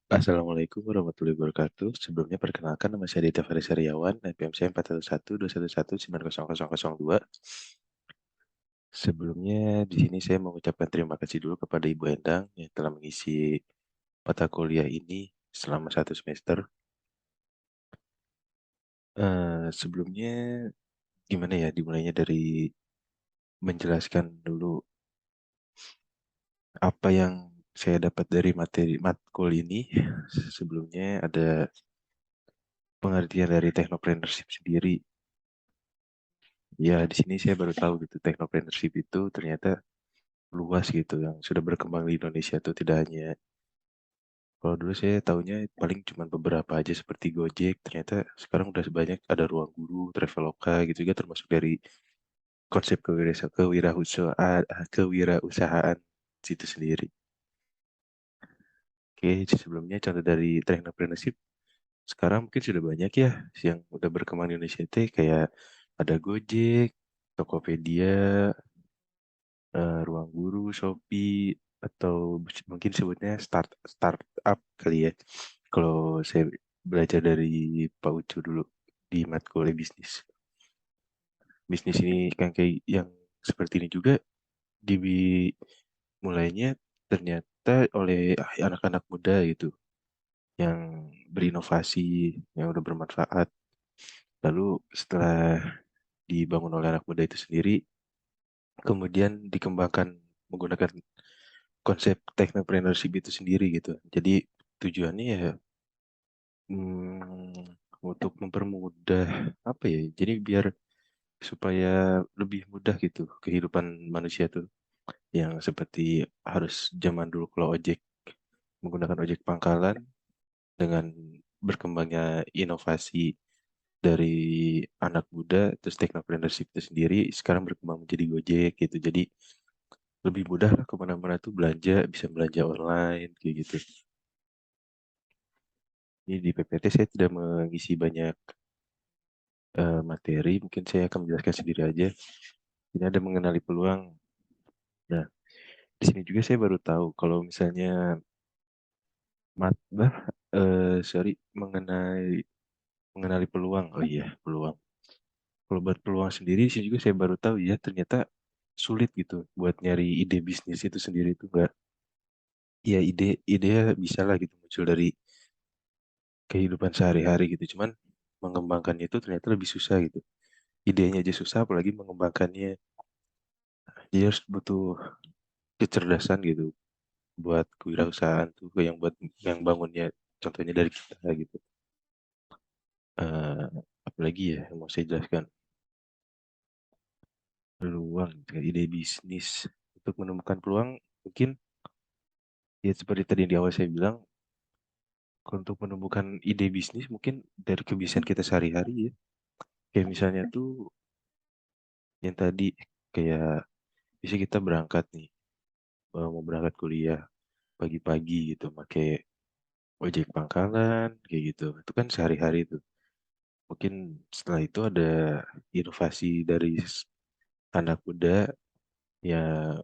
Assalamualaikum warahmatullahi wabarakatuh. Sebelumnya perkenalkan nama saya Dita Faris Aryawan, NPM saya 41121119002. Sebelumnya di sini saya mengucapkan terima kasih dulu kepada Ibu Endang yang telah mengisi mata kuliah ini selama 1 semester. Sebelumnya gimana ya, dimulainya dari menjelaskan dulu apa yang saya dapat dari materi matkul ini. Sebelumnya ada pengertian dari technopreneurship sendiri. Ya, di sini saya baru tahu gitu, technopreneurship itu ternyata luas gitu, yang sudah berkembang di Indonesia itu tidak hanya, kalau dulu saya tahunya paling cuma beberapa aja seperti Gojek, ternyata sekarang udah sebanyak, ada Ruang Guru, Traveloka gitu juga, termasuk dari konsep kewirausahaan situ sendiri. Oke, sebelumnya contoh dari technopreneurship sekarang mungkin sudah banyak ya yang udah berkembang di Indonesia itu, kayak ada Gojek, Tokopedia, Ruang Guru, Shopee, atau mungkin sebutnya startup kali ya. Kalau saya belajar dari Pak Ucu dulu di matkul bisnis. Bisnis ini kan kayak yang seperti ini juga dimulainya ternyata oleh anak-anak muda gitu, yang berinovasi, yang udah bermanfaat. Lalu setelah dibangun oleh anak muda itu sendiri, kemudian dikembangkan menggunakan konsep technopreneurship itu sendiri gitu. Jadi tujuannya ya, untuk mempermudah apa ya? Jadi biar supaya lebih mudah gitu kehidupan manusia tuh, yang seperti harus zaman dulu kalau ojek menggunakan ojek pangkalan, dengan berkembangnya inovasi dari anak muda, terus technopreneurship itu sendiri sekarang berkembang menjadi Gojek gitu. Jadi lebih mudah lah kemana-mana tuh belanja, bisa belanja online kayak gitu. Ini di PPT saya tidak mengisi banyak materi, mungkin saya akan menjelaskan sendiri aja. Ini ada mengenali peluang. Nah, di sini juga saya baru tahu kalau misalnya mat, sorry, mengenai mengenali peluang. Oh iya, peluang. Kalau buat peluang sendiri, di sini juga saya baru tahu ya, ternyata sulit gitu buat nyari ide bisnis itu sendiri, itu enggak. Ya, ide bisa lah gitu muncul dari kehidupan sehari-hari gitu. Cuman mengembangkannya itu ternyata lebih susah gitu. Idenya aja susah, apalagi mengembangkannya. Jadi harus butuh kecerdasan gitu buat kewirausahaan tuh, yang buat yang bangunnya, contohnya dari kita gitu. Eh, Apalagi ya yang mau saya jelaskan, peluang dengan ide bisnis. Untuk menemukan peluang mungkin ya seperti tadi di awal saya bilang, untuk menemukan ide bisnis mungkin dari kebiasaan kita sehari-hari ya. Kayak misalnya tuh yang tadi, kayak bisa kita berangkat nih, mau berangkat kuliah pagi-pagi gitu, pakai ojek pangkalan kayak gitu. Itu kan sehari-hari tuh. Mungkin setelah itu ada inovasi dari anak muda, ya,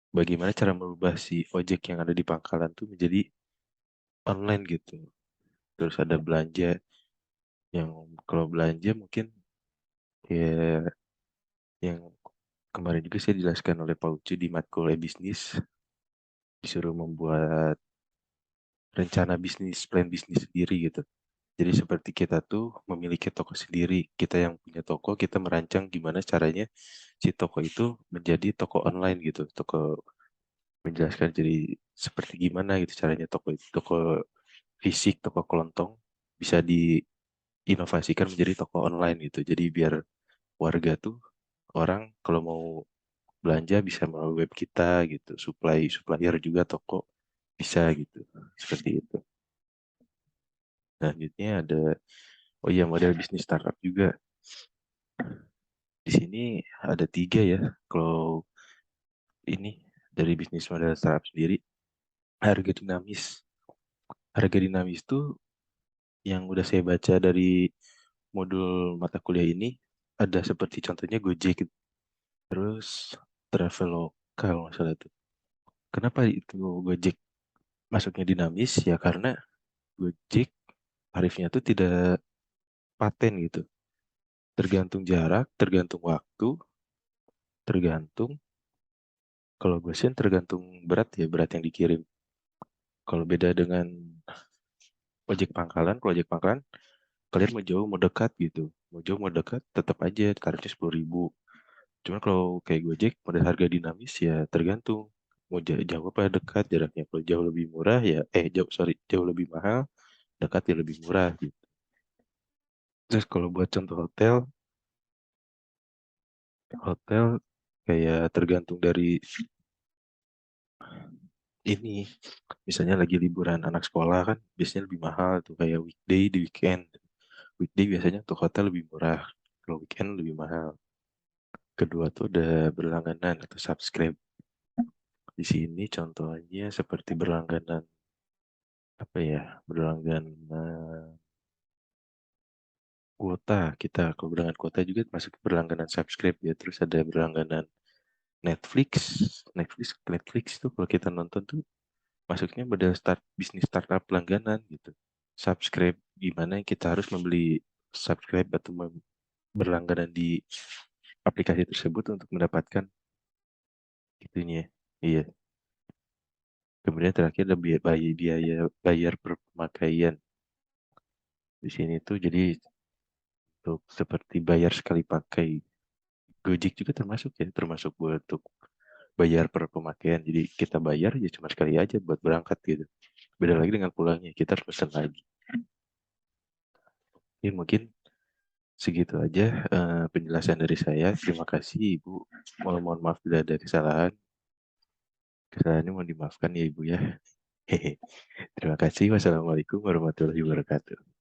bagaimana cara merubah si ojek yang ada di pangkalan tuh menjadi online gitu. Terus ada belanja, yang kalau belanja mungkin ya, yang kemarin juga saya jelaskan oleh Pak Ucu di matkul bisnis, disuruh membuat rencana bisnis, plan bisnis sendiri gitu. Jadi seperti kita tuh memiliki toko sendiri, kita yang punya toko, kita merancang gimana caranya si toko itu menjadi toko online gitu. Toko, menjelaskan jadi seperti gimana gitu caranya toko itu, toko fisik, toko kelontong bisa diinovasikan menjadi toko online gitu. Jadi biar warga tuh, orang kalau mau belanja bisa melalui web kita gitu, supplier juga toko bisa gitu, seperti itu. Nah, selanjutnya ada, oh iya, model bisnis startup juga. Di sini ada 3 ya. Kalau ini dari bisnis model startup sendiri, harga dinamis. Harga dinamis itu yang udah saya baca dari modul mata kuliah ini, ada seperti contohnya Gojek gitu. Terus Traveloka kalau nggak salah itu. Kenapa itu Gojek masuknya dinamis ya karena Gojek tarifnya tuh tidak paten gitu. Tergantung jarak, tergantung waktu, tergantung kalau gue sih tergantung berat ya, berat yang dikirim. Kalau beda dengan kalau ojek pangkalan kalian mau jauh mau dekat gitu. Mau jauh mau dekat tetap aja tarifnya 10.000. Cuman kalau kayak Gojek model harga dinamis ya tergantung mau jauh apa dekat jaraknya. Kalau jauh lebih murah ya jauh lebih mahal, dekat ya lebih murah gitu. Terus kalau buat contoh hotel kayak tergantung dari ini. Misalnya lagi liburan anak sekolah kan biasanya lebih mahal tuh kayak weekday di weekend. Weekday biasanya untuk hotel lebih murah. Kalau weekend lebih mahal. Kedua tuh ada berlangganan atau subscribe. Di sini contohnya seperti berlangganan apa ya? Berlangganan kuota kita. Kalau berlangganan kuota juga masuk berlangganan subscribe ya. Terus ada berlangganan Netflix. Netflix tuh kalau kita nonton tuh masuknya model bisnis startup langganan gitu. Subscribe gimana kita harus membeli subscribe atau berlangganan di aplikasi tersebut untuk mendapatkan itunya. Iya. Kemudian terakhir ada biaya bayar per pemakaian. Di sini tuh jadi untuk seperti bayar sekali pakai. Gojek juga termasuk ya, termasuk buat untuk bayar per pemakaian. Jadi kita bayar ya cuma sekali aja buat berangkat gitu. Beda lagi dengan pulangnya, kita harus pesan lagi. Ya mungkin segitu aja penjelasan dari saya. Terima kasih Ibu. Mohon maaf bila ada kesalahan. Kesalahannya mohon dimaafkan ya Ibu ya. Hehe. Terima kasih. Wassalamualaikum warahmatullahi wabarakatuh.